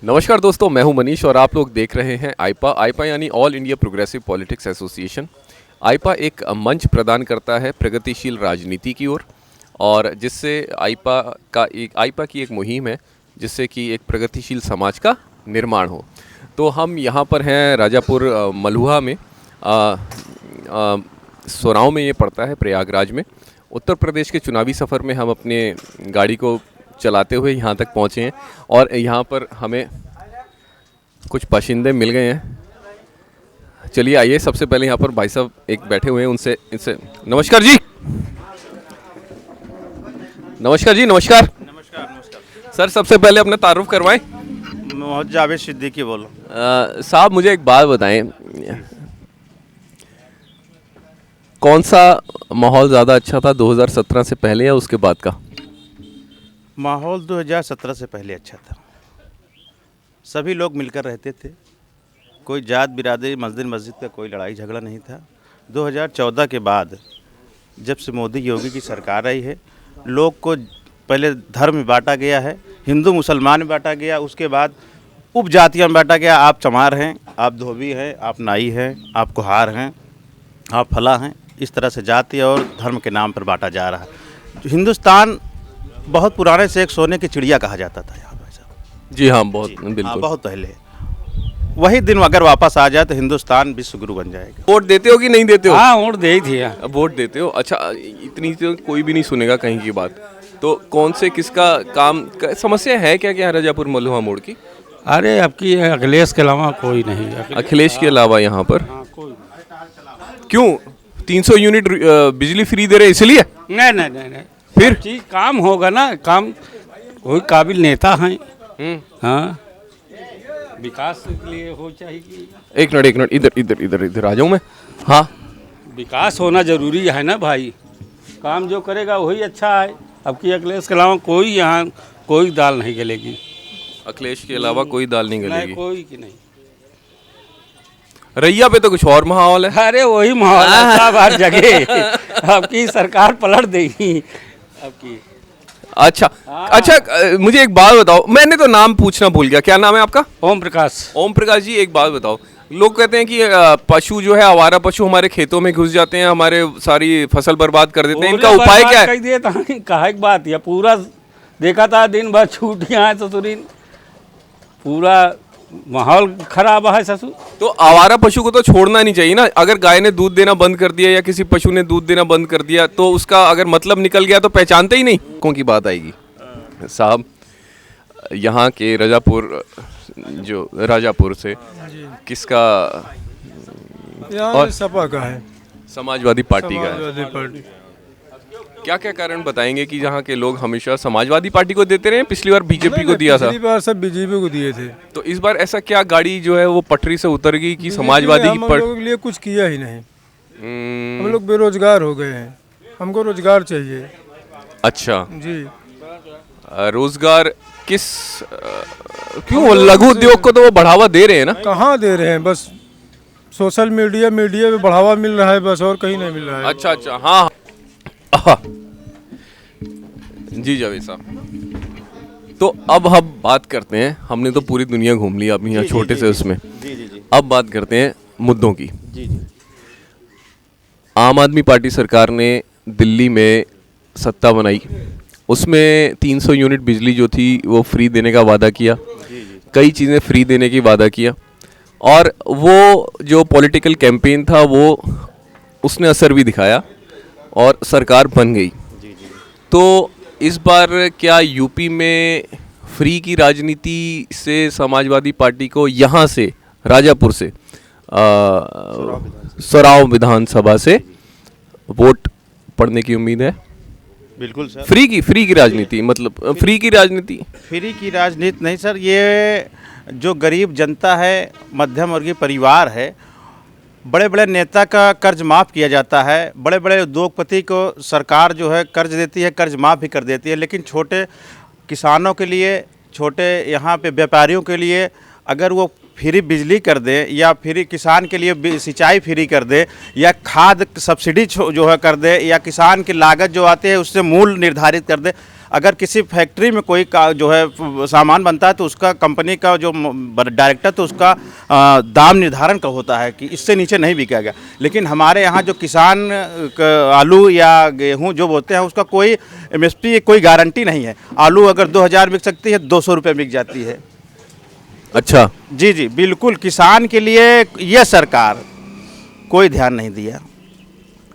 नमस्कार दोस्तों, मैं हूं मनीष और आप लोग देख रहे हैं आईपा यानी All India Progressive Politics Association. AIPA एक मंच प्रदान करता है प्रगतिशील राजनीति की ओर और जिससे आईपा की एक मुहिम है जिससे कि एक प्रगतिशील समाज का निर्माण हो। तो हम यहाँ पर हैं राजापुर मलुहा में, सोराव में ये पड़ता है, प्रयागराज में। उत्तर प्रदेश के चुनावी सफ़र में हम अपने गाड़ी को चलाते हुए यहाँ तक पहुँचे हैं और यहाँ पर हमें कुछ बाशिंदे मिल गए हैं। चलिए आइए, सबसे पहले यहाँ पर भाई साहब एक बैठे हुए हैं, उनसे इनसे नमस्कार जी। नमस्कार जी। नमस्कार नमस्कार। सर, सबसे पहले अपना तारुफ करवाएं। मोहम्मद जावेद सिद्दीकी बोल रहा हूँ। साहब मुझे एक बात बताएं, कौन सा माहौल ज़्यादा अच्छा था 2017 से पहले या उसके बाद का? माहौल 2017 से पहले अच्छा था। सभी लोग मिलकर रहते थे, कोई जात बिरादरी मस्जिद का कोई लड़ाई झगड़ा नहीं था। 2014 के बाद जब से मोदी योगी की सरकार आई है, लोग को पहले धर्म में बांटा गया है, हिंदू मुसलमान में बांटा गया, उसके बाद उपजातियों में बांटा गया। आप चमार हैं, आप धोबी हैं, आप नाई हैं, आप कुहार हैं, आप फला हैं। इस तरह से जाति और धर्म के नाम पर बांटा जा रहा है। हिंदुस्तान बहुत पुराने से एक सोने की चिड़िया कहा जाता था यहाँ भाई साहब। जी हाँ, बहुत हाँ, बिल्कुल। बहुत पहले। वही दिन अगर वापस आ जाए तो हिंदुस्तान विश्व गुरु बन जाएगा। वोट देते हो कि नहीं देते हो? हाँ, वोट दे ही थी यार। अब वोट देते हो, अच्छा। इतनी तो कोई भी नहीं सुनेगा कहीं की बात। तो कौन से किसका काम समस्या है क्या राजापुर मलुहा मोड़ की? अरे अब की अखिलेश के अलावा कोई नहीं। अखिलेश के अलावा यहाँ पर कोई क्यों 300 यूनिट बिजली फ्री दे रहे इसलिए? नहीं। फिर चीज काम होगा ना, काम कोई काबिल नेता हैं। हाँ, विकास के लिए हो चाहिए। एक मिनट इधर आ जाऊँ मैं। हाँ, विकास होना जरूरी है ना भाई, काम जो करेगा वही अच्छा है। अब की अखिलेश के अलावा कोई यहाँ कोई दाल नहीं गलेगी। अखिलेश के अलावा कोई दाल नहीं नहीं, गलेगी। कोई की नहीं। रैया पे तो कुछ और माहौल है। अरे वही माहौल है सब हर जगह। अब की सरकार पलट देगी अब की। अच्छा, मुझे एक बात बताओ, मैंने तो नाम पूछना भूल गया, क्या नाम है आपका? ओम प्रकाश। ओम प्रकाश जी, एक बात बताओ, लोग कहते हैं कि पशु जो है, आवारा पशु हमारे खेतों में घुस जाते हैं, हमारे सारी फसल बर्बाद कर देते हैं, इनका उपाय क्या है? कहा एक बात या पूरा देखा था, दिन भर छुट्टियां हैं ससुरीन, पूरा माहौल खराब है ससुर। तो आवारा पशु को तो छोड़ना नहीं चाहिए ना। अगर गाय ने दूध देना बंद कर दिया या किसी पशु ने दूध देना बंद कर दिया तो उसका अगर मतलब निकल गया तो पहचानते ही नहीं कौन की बात आएगी। साहब, यहाँ के राजापुर से किसका? यहाँ सपा का है, समाजवादी पार्टी का है। समाजवादी पार्टी। क्या क्या कारण बताएंगे कि जहाँ के लोग हमेशा समाजवादी पार्टी को देते रहे? पिछली बार बीजेपी को दिया था। पिछली बार सब बीजेपी को दिए थे, तो इस बार ऐसा क्या गाड़ी जो है वो पटरी से उतर गई कि समाजवादी हम लोगों के लिए कुछ किया ही नहीं। हम्म, हम लोग बेरोजगार हो गए हैं, हमको रोजगार चाहिए। अच्छा, जी, रोजगार क्यों? लघु उद्योग को तो वो बढ़ावा दे रहे हैं ना। कहाँ दे रहे हैं? बस सोशल मीडिया में बढ़ावा मिल रहा है, बस और कहीं नहीं मिल रहा है। अच्छा, हाँ। जी जावेद साहब, तो अब हम बात करते हैं, हमने तो पूरी दुनिया घूम ली अभी यहाँ छोटे से उसमें। जी। अब बात करते हैं मुद्दों की। जी। आम आदमी पार्टी सरकार ने दिल्ली में सत्ता बनाई, उसमें 300 यूनिट बिजली जो थी वो फ्री देने का वादा किया, कई चीज़ें फ्री देने की वादा किया, और वो जो पॉलिटिकल कैंपेन था वो उसने असर भी दिखाया और सरकार बन गई। तो इस बार क्या यूपी में फ्री की राजनीति से समाजवादी पार्टी को यहाँ से राजापुर से सोराव विधानसभा से वोट पड़ने की उम्मीद है? बिल्कुल सर। फ्री की राजनीति, मतलब फ्री की राजनीति नहीं सर, ये जो गरीब जनता है, मध्यम वर्गीय परिवार है, बड़े बड़े नेता का कर्ज माफ़ किया जाता है, बड़े बड़े उद्योगपति को सरकार जो है कर्ज देती है, कर्ज माफ़ भी कर देती है, लेकिन छोटे किसानों के लिए, छोटे यहाँ पे व्यापारियों के लिए अगर वो फ्री बिजली कर दे या फ्री किसान के लिए सिंचाई फ्री कर दे या खाद सब्सिडी जो है कर दे या किसान की लागत जो आती है उससे मूल्य निर्धारित कर दे। अगर किसी फैक्ट्री में कोई का जो है सामान बनता है तो उसका कंपनी का जो डायरेक्टर तो उसका दाम निर्धारण का होता है कि इससे नीचे नहीं बिका गया। लेकिन हमारे यहाँ जो किसान आलू या गेहूँ जो बोते हैं उसका कोई MSP की कोई गारंटी नहीं है। आलू अगर 2000 बिक सकती है 200 रुपये बिक जाती है। अच्छा, जी जी बिल्कुल, किसान के लिए ये सरकार कोई ध्यान नहीं दिया।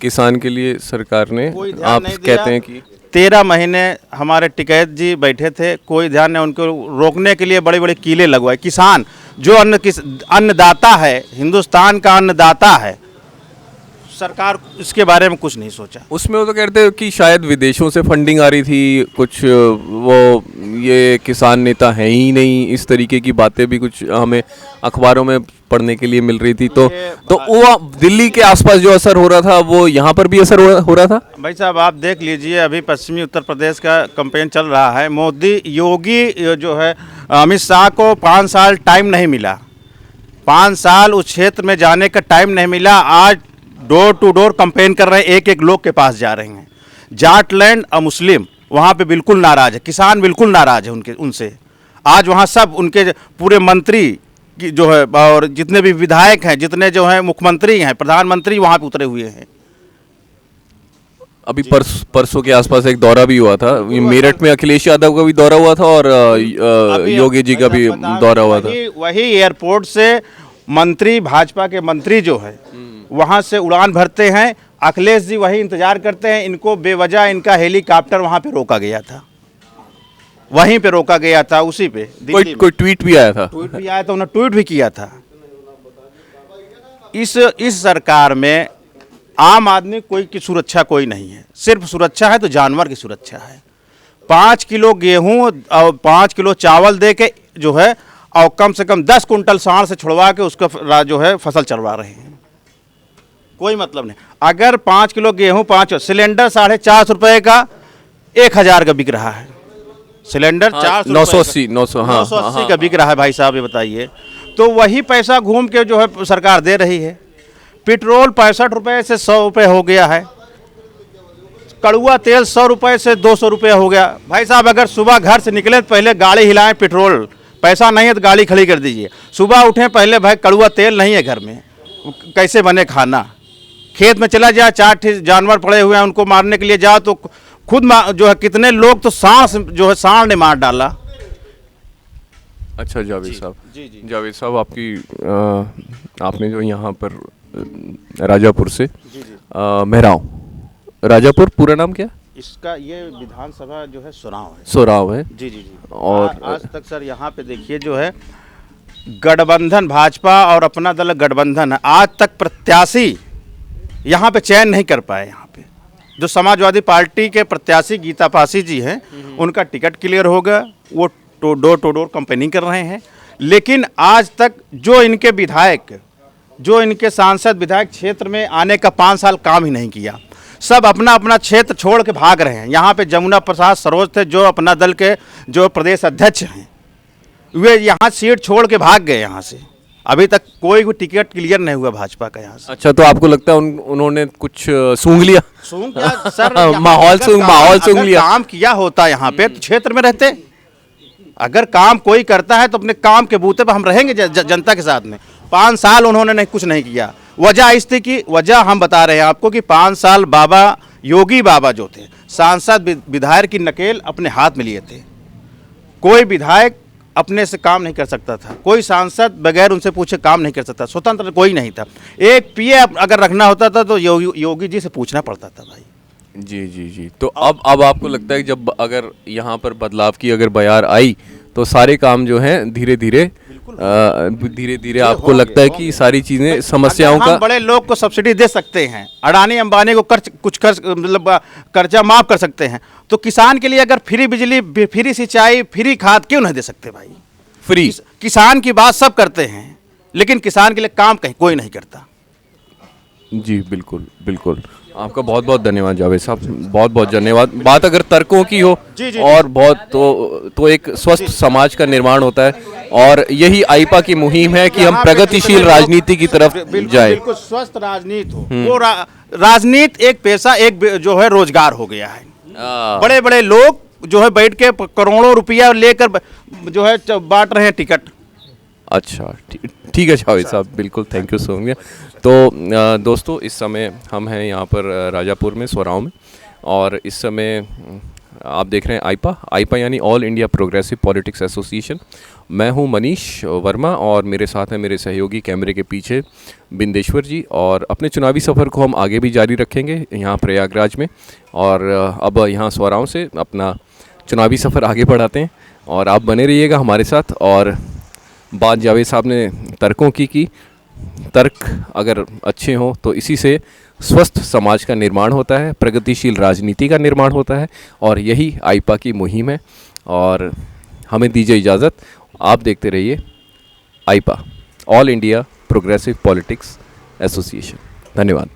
किसान के लिए सरकार ने, कोई ध्यान आप नहीं दिया। कहते हैं कि 13 महीने हमारे टिकैत जी बैठे थे, कोई ध्यान नहीं। उनको रोकने के लिए बड़े बड़े कीले लगवाए। किसान जो अन्नदाता है, हिंदुस्तान का अन्नदाता है, सरकार इसके बारे में कुछ नहीं सोचा। उसमें वो तो कहते हैं कि शायद विदेशों से फंडिंग आ रही थी कुछ, वो ये किसान नेता हैं ही नहीं, इस तरीके की बातें भी कुछ हमें अखबारों में पढ़ने के लिए मिल रही थी। तो वो दिल्ली के आसपास जो असर हो रहा था वो यहाँ पर भी असर हो रहा था। भाई साहब आप देख लीजिए, अभी पश्चिमी उत्तर प्रदेश का कैंपेन चल रहा है। मोदी योगी जो है अमित शाह को 5 साल टाइम नहीं मिला, 5 साल उस क्षेत्र में जाने का टाइम नहीं मिला। आज डोर टू डोर कैंपेन कर रहे हैं, एक एक लोग के पास जा रहे हैं। जाटलैंड और मुस्लिम वहाँ पे बिल्कुल नाराज है, किसान बिल्कुल नाराज है उनसे। आज वहाँ सब उनके पूरे मंत्री की जो है और जितने भी विधायक हैं, जितने जो हैं मुख्यमंत्री हैं, प्रधानमंत्री वहाँ पे उतरे हुए हैं। अभी परसों के आसपास एक दौरा भी हुआ था, मेरठ में अखिलेश यादव का भी दौरा हुआ था और योगी जी का भी दौरा हुआ था। वही एयरपोर्ट से मंत्री, भाजपा के मंत्री जो है वहाँ से उड़ान भरते हैं। अखिलेश जी वही इंतजार करते हैं। इनको बेवजह इनका हेलीकॉप्टर वहाँ पे रोका गया था, वहीं पे रोका गया था, उसी पे कोई ट्वीट भी आया था। ट्वीट भी आया था, उन्होंने ट्वीट भी किया था। इस सरकार में आम आदमी कोई की सुरक्षा कोई नहीं है। सिर्फ सुरक्षा है तो जानवर की सुरक्षा है। 5 किलो गेहूं और 5 किलो चावल दे के जो है और कम से कम 10 कुंटल सांड से छुड़वा के उसका जो है फसल चलवा रहे हैं। कोई मतलब नहीं। अगर 5 किलो गेहूं, 5 सिलेंडर 450 रुपये का 1000 का बिक रहा है। सिलेंडर 980 का बिक रहा है भाई साहब, ये बताइए। तो वही पैसा घूम के जो है सरकार दे रही है। पेट्रोल 65 रुपये से 100 रुपये हो गया है। कड़ुआ तेल 100 रुपये से 200 रुपये हो गया। भाई साहब अगर सुबह घर से निकले तो पहले गाड़ी हिलाएं, पेट्रोल, पैसा नहीं है तो गाड़ी खड़ी कर दीजिए। सुबह उठें पहले भाई कड़ुआ तेल नहीं है घर में, कैसे बने खाना। खेत में चला जाए, 4 जानवर पड़े हुए हैं, उनको मारने के लिए जाओ तो खुद जो है कितने लोग तो सांड ने मार डाला। अच्छा जावेद साहब, जी। जावेद साहब आपने जो यहाँ पर राजापुर से मेहराव, राजापुर पूरा नाम क्या? इसका ये विधानसभा जो है सोराव है। जी। और आज तक सर यहाँ पे देखिए जो है गठबंधन, भाजपा और अपना दल गठबंधन है। आज तक प्रत्याशी यहाँ पे चयन नहीं कर पाए। यहाँ पे जो समाजवादी पार्टी के प्रत्याशी गीता पासी जी हैं, उनका टिकट क्लियर हो गया, वो डोर टू डोर कैंपेनिंग कर रहे हैं। लेकिन आज तक जो इनके विधायक, जो इनके सांसद विधायक क्षेत्र में आने का 5 साल काम ही नहीं किया। सब अपना अपना क्षेत्र छोड़ के भाग रहे हैं। यहाँ पे जमुना प्रसाद सरोज थे जो अपना दल के जो प्रदेश अध्यक्ष हैं, वे यहाँ सीट छोड़ के भाग गए यहाँ से। अभी तक कोई भी टिकट क्लियर नहीं हुआ भाजपा का यहाँ से। अच्छा, तो आपको लगता है उन्होंने कुछ सूंघ लिया? सूंघ क्या सर, माहौल सूंघ लिया। काम किया होता यहाँ पे तो क्षेत्र में रहते। अगर काम कोई करता है तो अपने काम के बूते पर हम रहेंगे जनता के साथ में। 5 साल उन्होंने कुछ नहीं किया। वजह इस थी कि वजह हम बता रहे हैं आपको कि 5 साल बाबा योगी बाबा जो थे, सांसद विधायक की नकेल अपने हाथ में लिए थे। कोई विधायक अपने से काम नहीं कर सकता था, कोई सांसद बगैर उनसे पूछे काम नहीं कर सकता, स्वतंत्र कोई नहीं था। एक पीए अगर रखना होता था तो योगी जी से पूछना पड़ता था भाई। जी। तो अब आपको लगता है कि जब अगर यहाँ पर बदलाव की अगर बयार आई तो सारे काम जो हैं धीरे धीरे आपको लगता है कि सारी चीजें समस्याओं का, बड़े लोग को सब्सिडी दे सकते हैं, अडानी अंबानी को मतलब कर्जा माफ कर सकते हैं, तो किसान के लिए अगर फ्री बिजली, फ्री सिंचाई, फ्री खाद क्यों नहीं दे सकते भाई? फ्री किसान की बात सब करते हैं लेकिन किसान के लिए काम कहीं कोई नहीं करता। जी बिल्कुल। आपका बहुत बहुत धन्यवाद जावेद साहब, बहुत बहुत धन्यवाद। बात अगर तर्कों की हो और बहुत तो एक स्वस्थ समाज का निर्माण होता है और यही आईपा की मुहिम है कि हम प्रगतिशील राजनीति की तरफ जाएं। बिल्कुल स्वस्थ राजनीति हो, वो राजनीति एक पेशा, एक जो है रोजगार हो गया है। बड़े बड़े लोग जो है बैठ के करोड़ों रुपया लेकर जो है बांट रहे हैं टिकट। अच्छा, ठीक है जावेद साहब, बिल्कुल, थैंक यू सो मच। तो दोस्तों, इस समय हम हैं यहाँ पर राजापुर में, स्वराव में, और इस समय आप देख रहे हैं आईपा यानी All India Progressive Politics association. मैं हूँ मनीष वर्मा और मेरे साथ हैं मेरे सहयोगी कैमरे के पीछे बिंदेश्वर जी, और अपने चुनावी सफ़र को हम आगे भी जारी रखेंगे यहाँ प्रयागराज में, और अब यहाँ स्वराव से अपना चुनावी सफ़र आगे बढ़ाते हैं। और आप बने रहिएगा हमारे साथ। और बात जावेद साहब ने तर्कों की तर्क अगर अच्छे हों तो इसी से स्वस्थ समाज का निर्माण होता है, प्रगतिशील राजनीति का निर्माण होता है, और यही आईपा की मुहिम है। और हमें दीजिए इजाज़त, आप देखते रहिए AIPA, All India Progressive Politics Association. धन्यवाद।